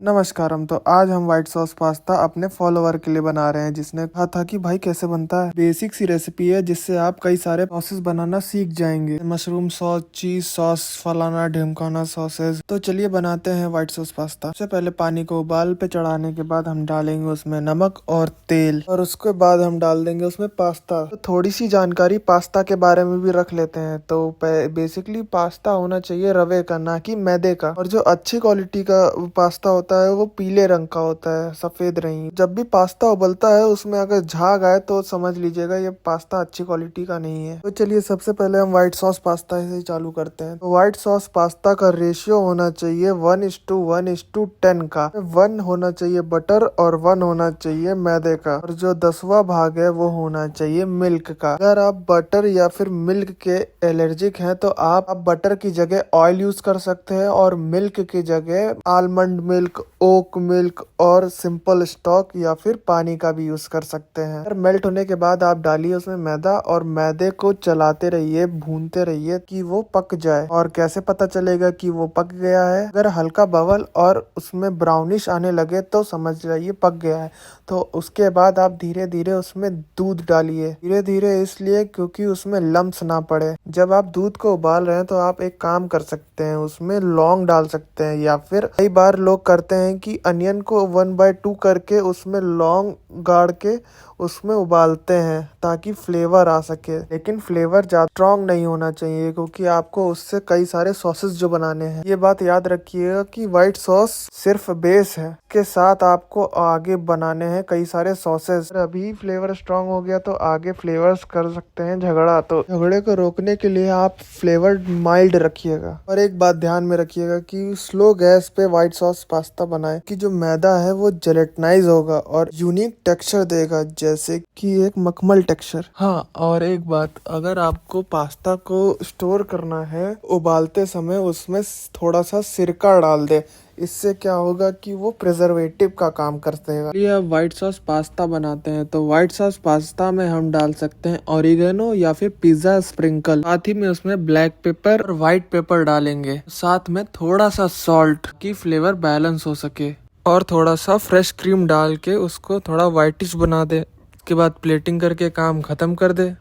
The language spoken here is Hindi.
नमस्कारम। तो आज हम व्हाइट सॉस पास्ता अपने फॉलोवर के लिए बना रहे हैं, जिसने कहा था कि भाई कैसे बनता है। बेसिक सी रेसिपी है जिससे आप कई सारे सॉसेस बनाना सीख जाएंगे। मशरूम सॉस, चीज सॉस, फलाना ढिमकाना सॉसेस। तो चलिए बनाते हैं व्हाइट सॉस पास्ता। सबसे पहले पानी को उबाल पे चढ़ाने के बाद हम डालेंगे उसमें नमक और तेल, और उसके बाद हम डाल देंगे उसमें पास्ता। तो थोड़ी सी जानकारी पास्ता के बारे में भी रख लेते हैं। तो बेसिकली पास्ता होना चाहिए रवे का, ना कि मैदे का। और जो अच्छी क्वालिटी का पास्ता होता है वो पीले रंग का होता है, सफेद नहीं। जब भी पास्ता उबलता है उसमें अगर झाग आए तो समझ लीजिएगा ये पास्ता अच्छी क्वालिटी का नहीं है। तो चलिए सबसे पहले हम व्हाइट सॉस पास्ता से ही चालू करते हैं। तो व्हाइट सॉस पास्ता का रेशियो होना चाहिए 1:1:10 का। 1 होना चाहिए बटर और 1 होना चाहिए मैदे का, और जो 10वां भाग है वो होना चाहिए मिल्क का। अगर आप बटर या फिर मिल्क के एलर्जिक हैं तो आप बटर की जगह ऑयल यूज कर सकते हैं, और मिल्क की जगह आलमंड मिल्क, ओक मिल्क और सिंपल स्टॉक या फिर पानी का भी यूज कर सकते हैं। अगर मेल्ट होने के बाद आप डालिए उसमें मैदा, और मैदे को चलाते रहिए, भूनते रहिए कि वो पक जाए। और कैसे पता चलेगा कि वो पक गया है? अगर हल्का बबल और उसमें ब्राउनिश आने लगे तो समझ जाइए पक गया है। तो उसके बाद आप धीरे धीरे उसमें दूध डालिए। धीरे धीरे इसलिए क्योंकि उसमें लम्स ना पड़े। जब आप दूध को उबाल रहे हैं तो आप एक काम कर सकते हैं, उसमें लौंग डाल सकते हैं, या फिर कई बार लोग करते हैं कि अनियन को 1/2 करके उसमें लौंग गाड़ के उसमें उबालते हैं ताकि फ्लेवर आ सके। लेकिन फ्लेवर ज्यादा स्ट्रॉन्ग नहीं होना चाहिए, क्योंकि आपको उससे कई सारे सॉसेस जो बनाने हैं। ये बात याद रखिएगा कि व्हाइट सॉस सिर्फ बेस है, के साथ आपको आगे बनाने हैं कई सारे सॉसेस। अभी फ्लेवर स्ट्रॉन्ग हो गया तो आगे फ्लेवर्स कर सकते हैं झगड़ा। तो झगड़े को रोकने के लिए आप फ्लेवर माइल्ड रखिएगा। और एक बात ध्यान में रखिएगा कि स्लो गैस पे व्हाइट सॉस पास्ता बनाए कि जो मैदा है वो जेलेटनाइज होगा और यूनिक टेक्सचर देगा, जैसे कि एक मखमल टेक्सचर। हाँ, और एक बात, अगर आपको पास्ता को स्टोर करना है उबालते समय उसमें थोड़ा सा सिरका डाल दे। इससे क्या होगा कि वो प्रिजर्वेटिव का काम करते हैं। ये अब व्हाइट सॉस पास्ता बनाते हैं। तो व्हाइट सॉस पास्ता में हम डाल सकते हैं ऑरिगेनो या फिर पिज्जा स्प्रिंकल। साथ ही में उसमें ब्लैक पेपर और व्हाइट पेपर डालेंगे, साथ में थोड़ा सा सॉल्ट की फ्लेवर बैलेंस हो सके, और थोड़ा सा फ्रेश क्रीम डाल के उसको थोड़ा व्हाइटिश बना दे। उसके बाद प्लेटिंग करके काम खत्म कर दे।